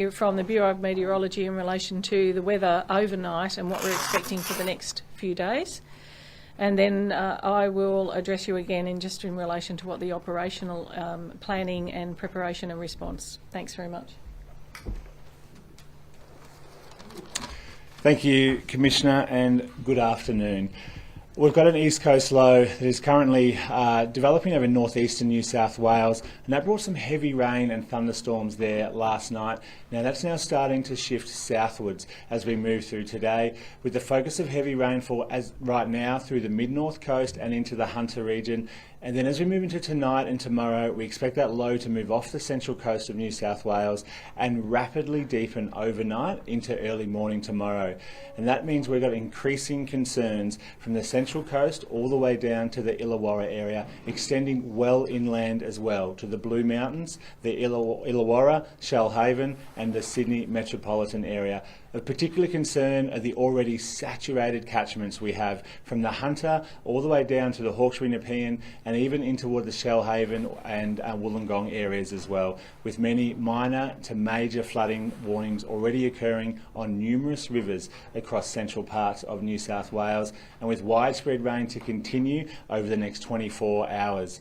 From the Bureau of Meteorology in relation to the weather overnight and what we're expecting for the next few days. And then I will address you again in relation to what the operational planning and preparation and response. Thanks very much. Thank you, Commissioner, and good afternoon. We've got an east coast low that is currently developing over northeastern New South Wales, and that brought some heavy rain and thunderstorms there last night. Now that's now starting to shift southwards as we move through today, with the focus of heavy rainfall as right now through the mid-north coast and into the Hunter region. And then as we move into tonight and tomorrow, we expect that low to move off the central coast of New South Wales and rapidly deepen overnight into early morning tomorrow. And that means we've got increasing concerns from the central coast all the way down to the Illawarra area, extending well inland as well to the Blue Mountains, the Illawarra, Shellhaven and the Sydney metropolitan area. Of particular concern are the already saturated catchments we have from the Hunter all the way down to the Hawkesbury Nepean and even in toward the Shellhaven and Wollongong areas as well, with many minor to major flooding warnings already occurring on numerous rivers across central parts of New South Wales, and with widespread rain to continue over the next 24 hours.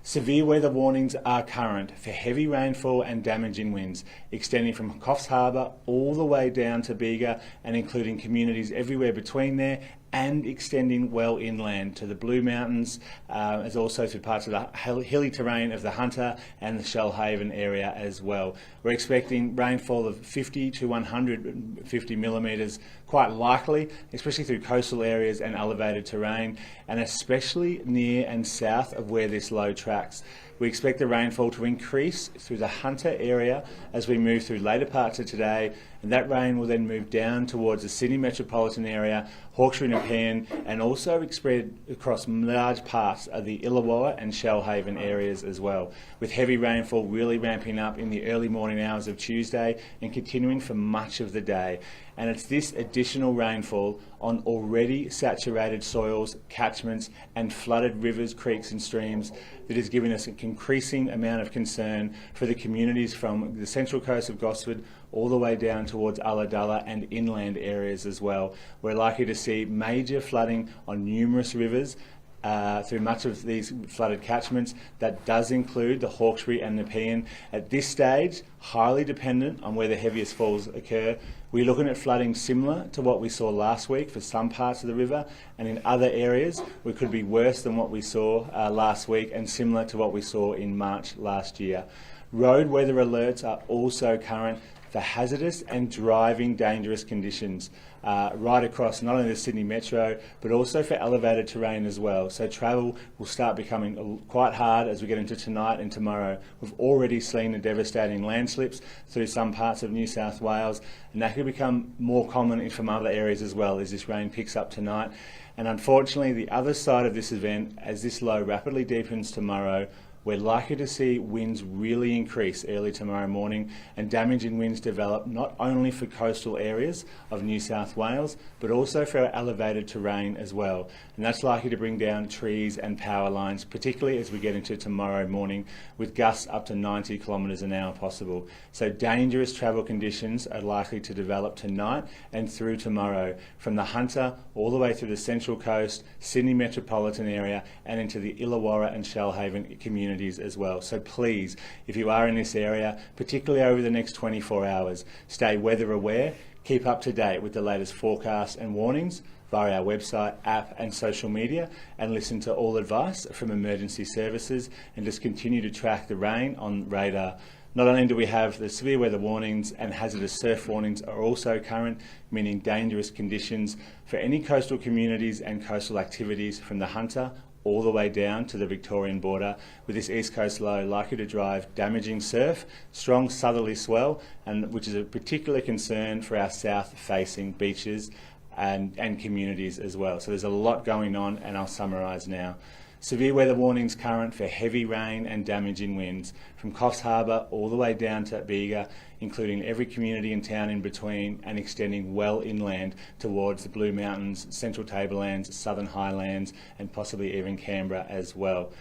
Severe weather warnings are current for heavy rainfall and damaging winds, extending from Coffs Harbour all the way down to Bega and including communities everywhere between there, and extending well inland to the Blue Mountains, as also to parts of the hilly terrain of the Hunter and the Shellhaven area as well. We're expecting rainfall of 50 to 150 millimetres, quite likely, especially through coastal areas and elevated terrain, and especially near and south of where this low tracks. We expect the rainfall to increase through the Hunter area as we move through later parts of today, and that rain will then move down towards the Sydney metropolitan area, Hawkesbury Nepean, and also spread across large parts of the Illawarra and Shellhaven areas as well, with heavy rainfall really ramping up in the early morning hours of Tuesday and continuing for much of the day. And it's this additional rainfall on already saturated soils, catchments and flooded rivers, creeks and streams that is giving us an increasing amount of concern for the communities from the central coast of Gosford all the way down towards Ulladulla and inland areas as well. We're likely to see major flooding on numerous rivers through much of these flooded catchments. That does include the Hawkesbury and Nepean. At this stage, highly dependent on where the heaviest falls occur. We're looking at flooding similar to what we saw last week for some parts of the river, and in other areas we could be worse than what we saw last week and similar to what we saw in March last year. Road weather alerts are also current for hazardous and driving dangerous conditions right across not only the Sydney Metro but also for elevated terrain as well. So travel will start becoming quite hard as we get into tonight and tomorrow. We've already seen the devastating landslips through some parts of New South Wales, and that could become more common from other areas as well as this rain picks up tonight. And unfortunately, the other side of this event, as this low rapidly deepens tomorrow, we're likely to see winds really increase early tomorrow morning and damaging winds develop not only for coastal areas of New South Wales but also for our elevated terrain as well. And that's likely to bring down trees and power lines, particularly as we get into tomorrow morning, with gusts up to 90 kilometres an hour possible. So dangerous travel conditions are likely to develop tonight and through tomorrow, from the Hunter all the way through the Central Coast, Sydney metropolitan area and into the Illawarra and Shellhaven communities as well. So please, if you are in this area, particularly over the next 24 hours, stay weather aware, keep up to date with the latest forecasts and warnings via our website, app and social media, and listen to all advice from emergency services, and just continue to track the rain on radar. Not only do we have the severe weather warnings and hazardous surf warnings are also current, meaning dangerous conditions for any coastal communities and coastal activities from the Hunter all the way down to the Victorian border, with this east coast low likely to drive damaging surf, strong southerly swell, and which is a particular concern for our south-facing beaches and communities as well. So there's a lot going on, and I'll summarise now. Severe weather warnings current for heavy rain and damaging winds from Coffs Harbour all the way down to Bega, including every community and town in between, and extending well inland towards the Blue Mountains, Central Tablelands, Southern Highlands and possibly even Canberra as well.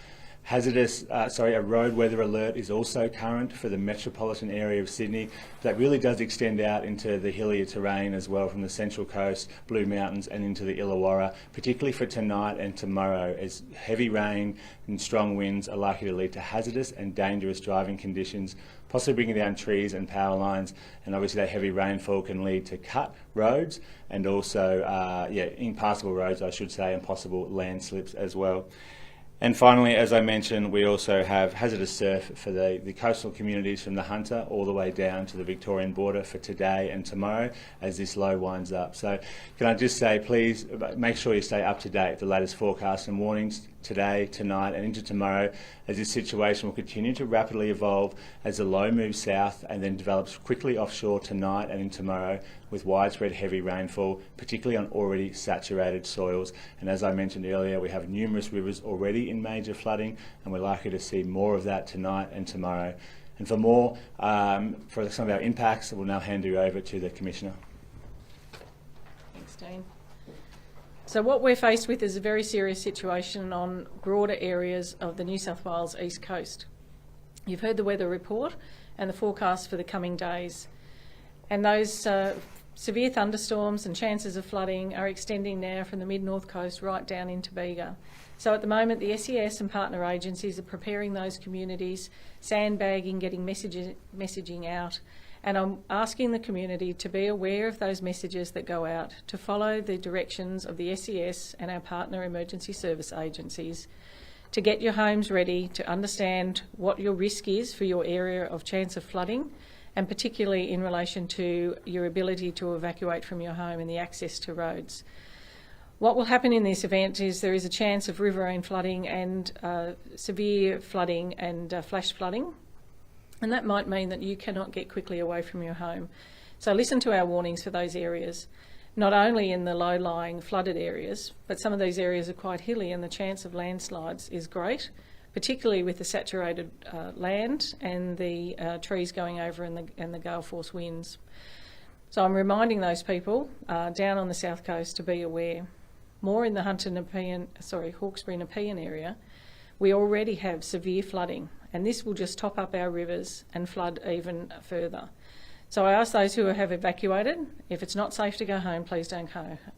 A road weather alert is also current for the metropolitan area of Sydney. That really does extend out into the hillier terrain as well, from the Central Coast, Blue Mountains and into the Illawarra, particularly for tonight and tomorrow, as heavy rain and strong winds are likely to lead to hazardous and dangerous driving conditions, possibly bringing down trees and power lines, and obviously that heavy rainfall can lead to cut roads and also impassable roads, I should say, and possible landslips as well. And finally, as I mentioned, we also have hazardous surf for the coastal communities from the Hunter all the way down to the Victorian border for today and tomorrow as this low winds up. So can I just say, please make sure you stay up to date with the latest forecasts and warnings today, tonight and into tomorrow, as this situation will continue to rapidly evolve as the low moves south and then develops quickly offshore tonight and into tomorrow with widespread heavy rainfall, particularly on already saturated soils. And as I mentioned earlier, we have numerous rivers already in major flooding, and we're likely to see more of that tonight and tomorrow. And for more, for some of our impacts, we'll now hand you over to the Commissioner. Thanks, Dean. So what we're faced with is a very serious situation on broader areas of the New South Wales East Coast. You've heard the weather report and the forecast for the coming days. And those severe thunderstorms and chances of flooding are extending now from the mid-north coast right down into Bega. So at the moment, the SES and partner agencies are preparing those communities, sandbagging, getting messaging out. And I'm asking the community to be aware of those messages that go out, to follow the directions of the SES and our partner emergency service agencies, to get your homes ready, to understand what your risk is for your area of chance of flooding, and particularly in relation to your ability to evacuate from your home and the access to roads. What will happen in this event is there is a chance of riverine flooding and severe flooding and flash flooding. And that might mean that you cannot get quickly away from your home. So listen to our warnings for those areas, not only in the low-lying flooded areas, but some of these areas are quite hilly and the chance of landslides is great, particularly with the saturated land and the trees going over and the gale force winds. So I'm reminding those people down on the south coast to be aware. More in the Hawkesbury Nepean area, we already have severe flooding, and this will just top up our rivers and flood even further. So I ask those who have evacuated, if it's not safe to go home, please don't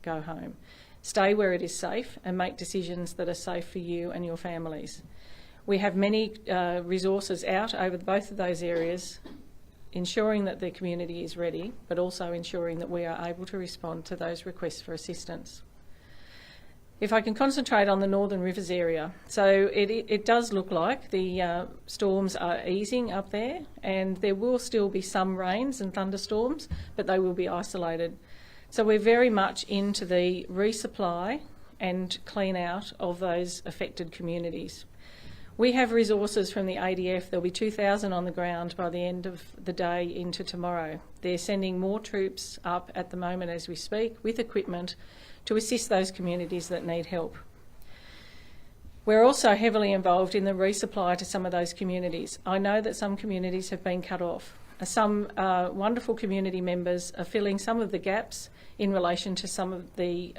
go home. Stay where it is safe and make decisions that are safe for you and your families. We have many resources out over both of those areas, ensuring that the community is ready, but also ensuring that we are able to respond to those requests for assistance. If I can concentrate on the Northern Rivers area, so it does look like the storms are easing up there, and there will still be some rains and thunderstorms, but they will be isolated. So we're very much into the resupply and clean out of those affected communities. We have resources from the ADF. There'll be 2,000 on the ground by the end of the day into tomorrow. They're sending more troops up at the moment as we speak with equipment to assist those communities that need help. We're also heavily involved in the resupply to some of those communities. I know that some communities have been cut off. Some wonderful community members are filling some of the gaps in relation to some of the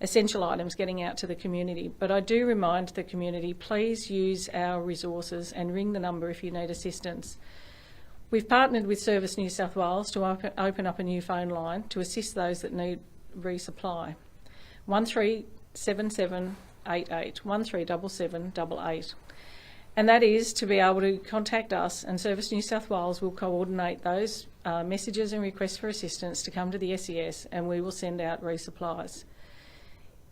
essential items getting out to the community. But I do remind the community, please use our resources and ring the number if you need assistance. We've partnered with Service New South Wales to open up a new phone line to assist those that need resupply. 137788, 137788. And that is to be able to contact us, and Service New South Wales will coordinate those messages and requests for assistance to come to the SES, and we will send out resupplies.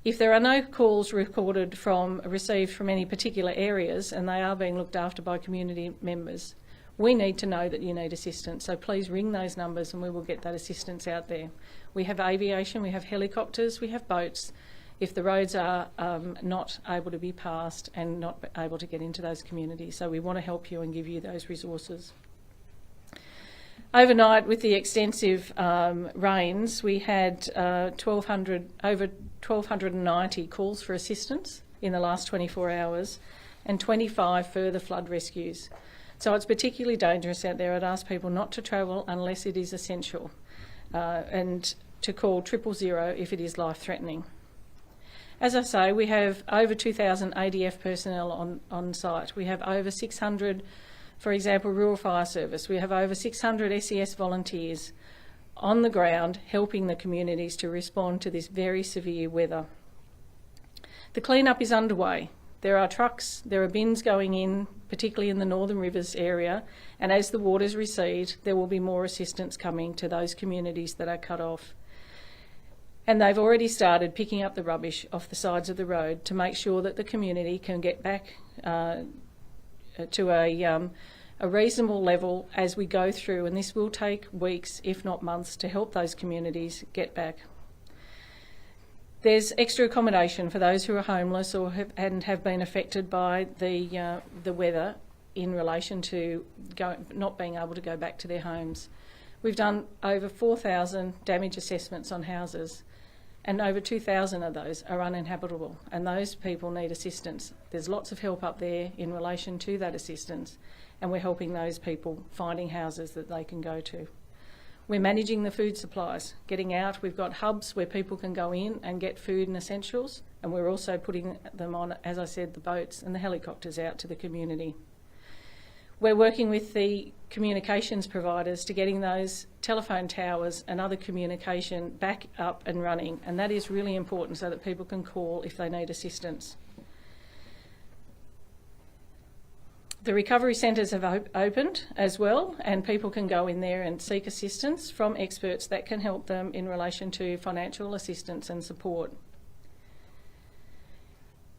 If there are no calls received from any particular areas and they are being looked after by community members, we need to know that you need assistance. So please ring those numbers and we will get that assistance out there. We have aviation, we have helicopters, we have boats if the roads are not able to be passed and not able to get into those communities. So we want to help you and give you those resources. Overnight, with the extensive rains, we had over 1,290 calls for assistance in the last 24 hours and 25 further flood rescues. So it's particularly dangerous out there. I'd ask people not to travel unless it is essential and to call 000 if it is life-threatening. As I say, we have over 2,000 ADF personnel on site. We have over 600, for example, Rural Fire Service. We have over 600 SES volunteers on the ground helping the communities to respond to this very severe weather. The clean-up is underway. There are trucks, there are bins going in, particularly in the Northern Rivers area, and as the waters recede, there will be more assistance coming to those communities that are cut off. And they've already started picking up the rubbish off the sides of the road to make sure that the community can get back to a reasonable level as we go through, and this will take weeks, if not months, to help those communities get back. There's extra accommodation for those who are homeless or have been affected by the weather in relation to not being able to go back to their homes. We've done over 4,000 damage assessments on houses, and over 2,000 of those are uninhabitable, and those people need assistance. There's lots of help up there in relation to that assistance, and we're helping those people finding houses that they can go to. We're managing the food supplies, getting out. We've got hubs where people can go in and get food and essentials, and we're also putting them on, as I said, the boats and the helicopters out to the community. We're working with the communications providers to getting those telephone towers and other communication back up and running, and that is really important so that people can call if they need assistance. The recovery centres have opened as well, and people can go in there and seek assistance from experts that can help them in relation to financial assistance and support.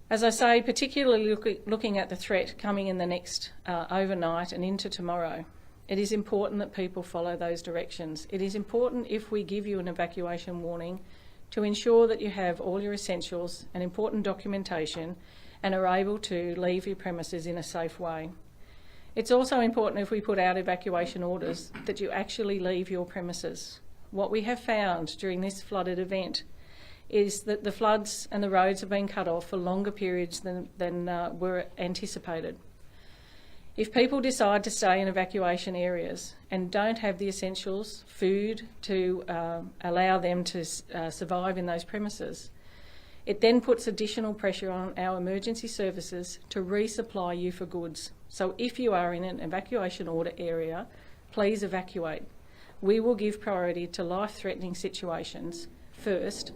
As I say, particularly looking at the threat coming in the next overnight and into tomorrow, it is important that people follow those directions. It is important, if we give you an evacuation warning, to ensure that you have all your essentials and important documentation and are able to leave your premises in a safe way. It's also important, if we put out evacuation orders, that you actually leave your premises. What we have found during this flooded event is that the floods and the roads have been cut off for longer periods than were anticipated. If people decide to stay in evacuation areas and don't have the essentials, food, to allow them to survive in those premises, it then puts additional pressure on our emergency services to resupply you for goods. So if you are in an evacuation order area, please evacuate. We will give priority to life-threatening situations first.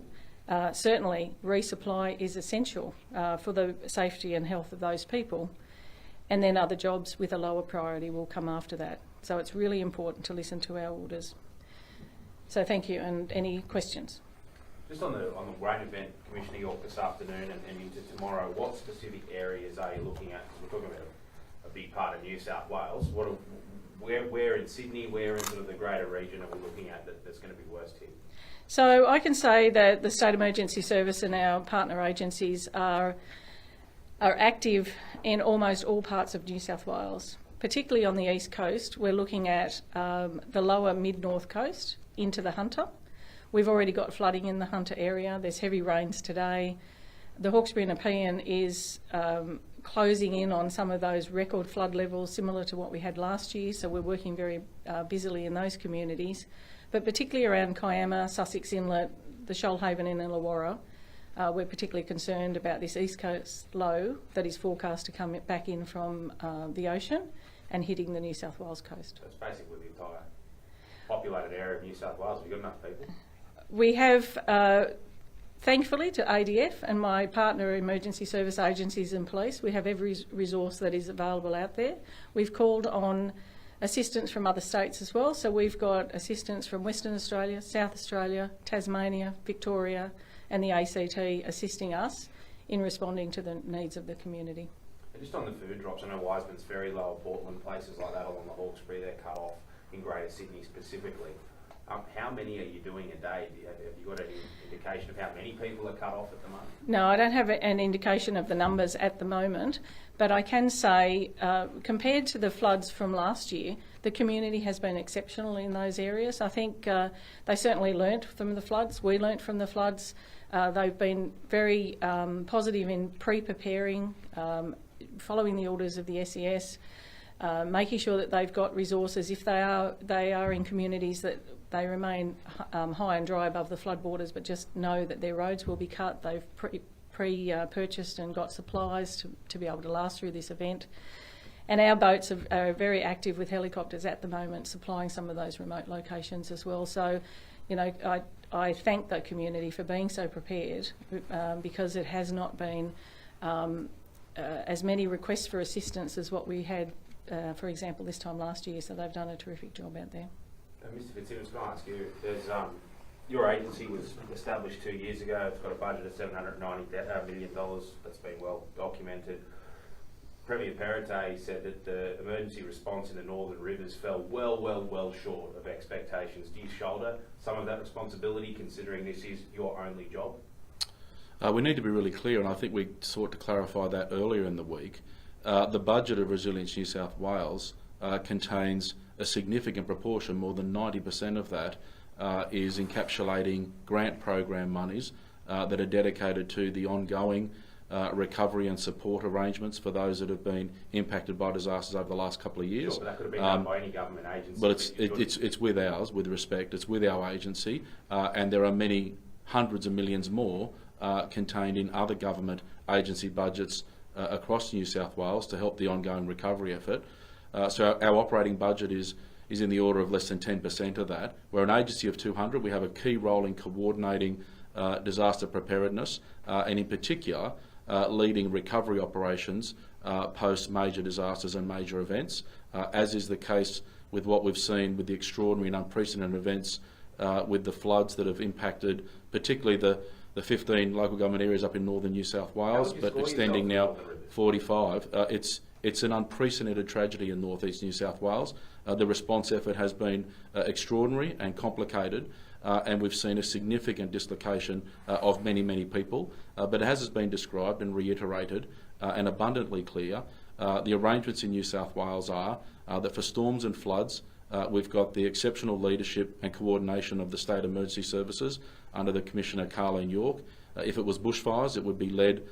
Certainly, resupply is essential for the safety and health of those people, and then other jobs with a lower priority will come after that. So it's really important to listen to our orders. So thank you, and any questions? Just on the rain event, Commissioner York, this afternoon and into tomorrow, what specific areas are you looking at? Because we're talking about a big part of New South Wales. Where in Sydney, where in sort of the greater region are we looking at that's going to be worst hit? So I can say that the State Emergency Service and our partner agencies are active in almost all parts of New South Wales, particularly on the east coast. We're looking at the lower mid-north coast into the Hunter. We've already got flooding in the Hunter area. There's heavy rains today. The Hawkesbury and Nepean is closing in on some of those record flood levels similar to what we had last year, so we're working very busily in those communities. But particularly around Kiama, Sussex Inlet, the Shoalhaven and Illawarra, we're particularly concerned about this east coast low that is forecast to come back in from the ocean and hitting the New South Wales coast. So it's basically the entire populated area of New South Wales. Have you got enough people? We have, thankfully to ADF and my partner emergency service agencies and police, we have every resource that is available out there. We've called on assistance from other states as well, so we've got assistance from Western Australia, South Australia, Tasmania, Victoria and the ACT assisting us in responding to the needs of the community. And just on the food drops, I know Wiseman's Ferry, Lower Portland, places like that along the Hawkesbury, they're cut off in Greater Sydney specifically. How many are you doing a day? Have you got any indication of how many people are cut off at the moment? No, I don't have an indication of the numbers at the moment, but I can say compared to the floods from last year, the community has been exceptional in those areas. I think they certainly learnt from the floods. We learnt from the floods. They've been very positive in pre-preparing, following the orders of the SES, making sure that they've got resources if they are in communities that they remain high and dry above the flood borders, but just know that their roads will be cut. They've pre-purchased and got supplies to be able to last through this event. And our boats are very active with helicopters at the moment, supplying some of those remote locations as well. So, you know, I thank the community for being so prepared, because it has not been as many requests for assistance as what we had, for example, this time last year. So they've done a terrific job out there. Mr. Fitzsimmons, can I ask you, your agency was established 2 years ago. It's got a budget of $790 million. That's been well documented. Premier Perrottet said that the emergency response in the Northern Rivers fell well short of expectations. Do you shoulder some of that responsibility, considering this is your only job? We need to be really clear, and I think we sought to clarify that earlier in the week. The budget of Resilience New South Wales contains a significant proportion, more than 90% of that, is encapsulating grant program monies that are dedicated to the ongoing recovery and support arrangements for those that have been impacted by disasters over the last couple of years. Sure, but that could have been done by any government agency. But it's with ours, with respect. It's with our agency, and there are many hundreds of millions more contained in other government agency budgets across New South Wales to help the ongoing recovery effort. So our operating budget is in the order of less than 10% of that. We're an agency of 200. We have a key role in coordinating disaster preparedness, and in particular leading recovery operations post major disasters and major events, as is the case with what we've seen with the extraordinary and unprecedented events with the floods that have impacted particularly the 15 local government areas up in northern New South Wales, but extending now 45. It's an unprecedented tragedy in northeast New South Wales. The response effort has been extraordinary and complicated, and we've seen a significant dislocation of many people. But as has been described and reiterated and abundantly clear, the arrangements in New South Wales are that for storms and floods, we've got the exceptional leadership and coordination of the State Emergency Services under the Commissioner Carlene York. If it was bushfires, it would be led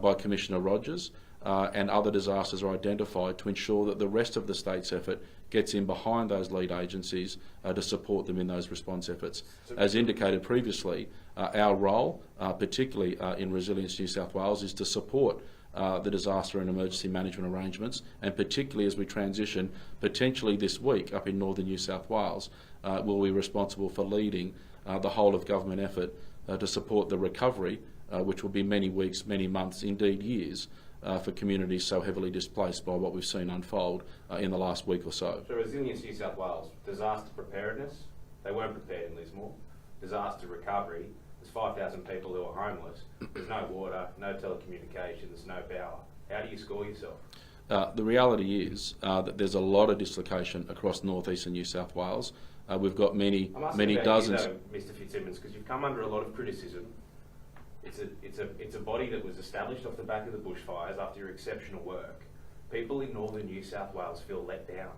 by Commissioner Rogers, and other disasters are identified to ensure that the rest of the state's effort gets in behind those lead agencies to support them in those response efforts. As indicated previously, our role, particularly in Resilience New South Wales, is to support the disaster and emergency management arrangements, and particularly as we transition potentially this week up in northern New South Wales, will be responsible for leading the whole of government effort to support the recovery, which will be many weeks, many months, indeed years, for communities so heavily displaced by what we've seen unfold in the last week or so. So Resilience New South Wales, disaster preparedness, they weren't prepared in Lismore. Disaster recovery, there's 5,000 people who are homeless. There's no water, no telecommunications, no power. How do you score yourself? The reality is that there's a lot of dislocation across northeastern New South Wales. We've got many dozens. You though, Mr. Fitzsimmons, because you've come under a lot of criticism. It's a body that was established off the back of the bushfires after your exceptional work. People in northern New South Wales feel let down.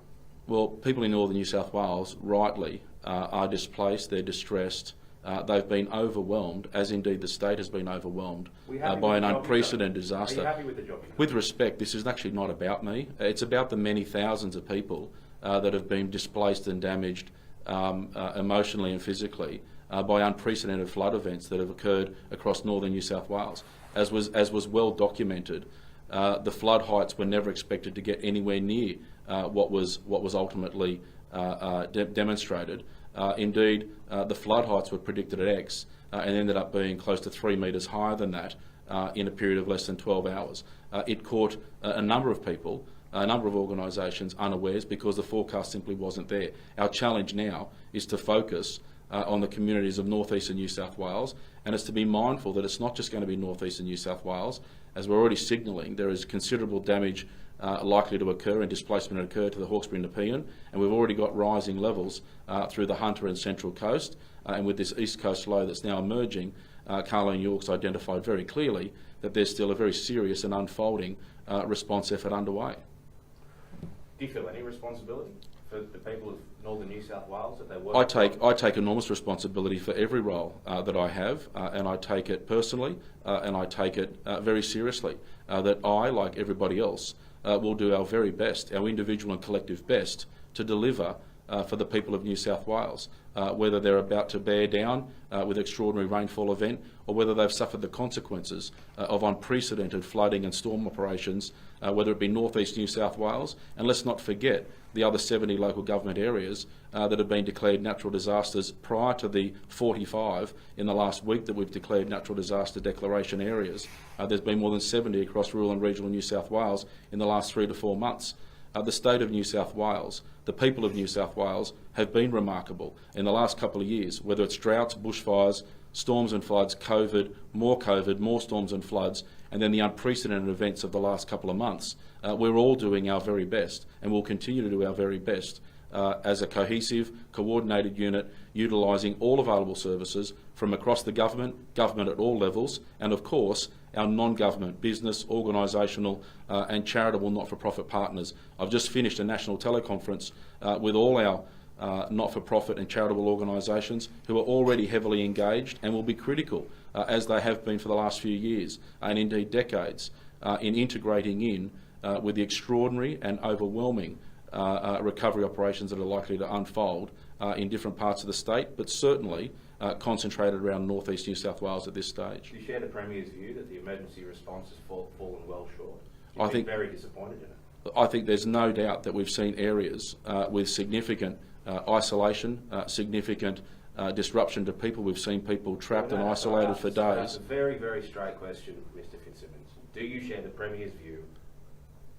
Well, people in northern New South Wales, rightly, are displaced, they're distressed, they've been overwhelmed, as indeed the state has been overwhelmed by an unprecedented disaster. Are you happy with the job? With respect, this is actually not about me. It's about the many thousands of people that have been displaced and damaged emotionally and physically by unprecedented flood events that have occurred across northern New South Wales. As was well documented, the flood heights were never expected to get anywhere near what was ultimately demonstrated. Indeed, the flood heights were predicted at X and ended up being close to 3 metres higher than that in a period of less than 12 hours. It caught a number of people, a number of organisations unawares because the forecast simply wasn't there. Our challenge now is to focus on the communities of northeastern New South Wales, and it's to be mindful that it's not just going to be northeastern New South Wales. As we're already signalling, there is considerable damage likely to occur and displacement occur to the Hawkesbury and Nepean, and we've already got rising levels through the Hunter and Central Coast, and with this East Coast low that's now emerging, Carlene York's identified very clearly that there's still a very serious and unfolding response effort underway. Do you feel any responsibility for the people of northern New South Wales that they work? I take enormous responsibility for every role that I have, and I take it personally, and I take it very seriously. That I, like everybody else, will do our very best, our individual and collective best, to deliver for the people of New South Wales. whether they're about to bear down with extraordinary rainfall event, or whether they've suffered the consequences of unprecedented flooding and storm operations, whether it be northeast New South Wales, and let's not forget the other 70 local government areas that have been declared natural disasters prior to the 45 in the last week that we've declared natural disaster declaration areas. There's been more than 70 across rural and regional New South Wales in the last 3 to 4 months. The state of New South Wales, the people of New South Wales have been remarkable in the last couple of years, whether it's droughts, bushfires, storms and floods, COVID, more storms and floods, and then the unprecedented events of the last couple of months. We're all doing our very best, and we'll continue to do our very best as a cohesive, coordinated unit, utilising all available services from across the government at all levels, and of course our non-government, business, organisational and charitable not-for-profit partners. I've just finished a national teleconference with all our not-for-profit and charitable organisations who are already heavily engaged and will be critical, as they have been for the last few years and indeed decades, in integrating in with the extraordinary and overwhelming recovery operations that are likely to unfold in different parts of the state, but certainly concentrated around northeast New South Wales at this stage. Do you share the Premier's view that the emergency response has fallen well short? I think very disappointed in it. I think there's no doubt that we've seen areas with significant isolation, significant disruption to people. We've seen people trapped and isolated for days. That's a very, very straight question, Mr Fitzsimmons. Do you share the Premier's view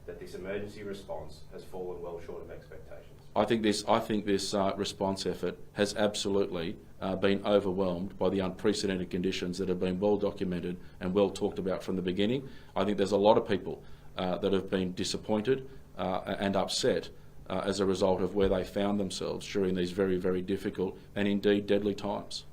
that this emergency response has fallen well short of expectations? I think this response effort has absolutely been overwhelmed by the unprecedented conditions that have been well documented and well talked about from the beginning. I think there's a lot of people that have been disappointed and upset as a result of where they found themselves during these very, very difficult and indeed deadly times.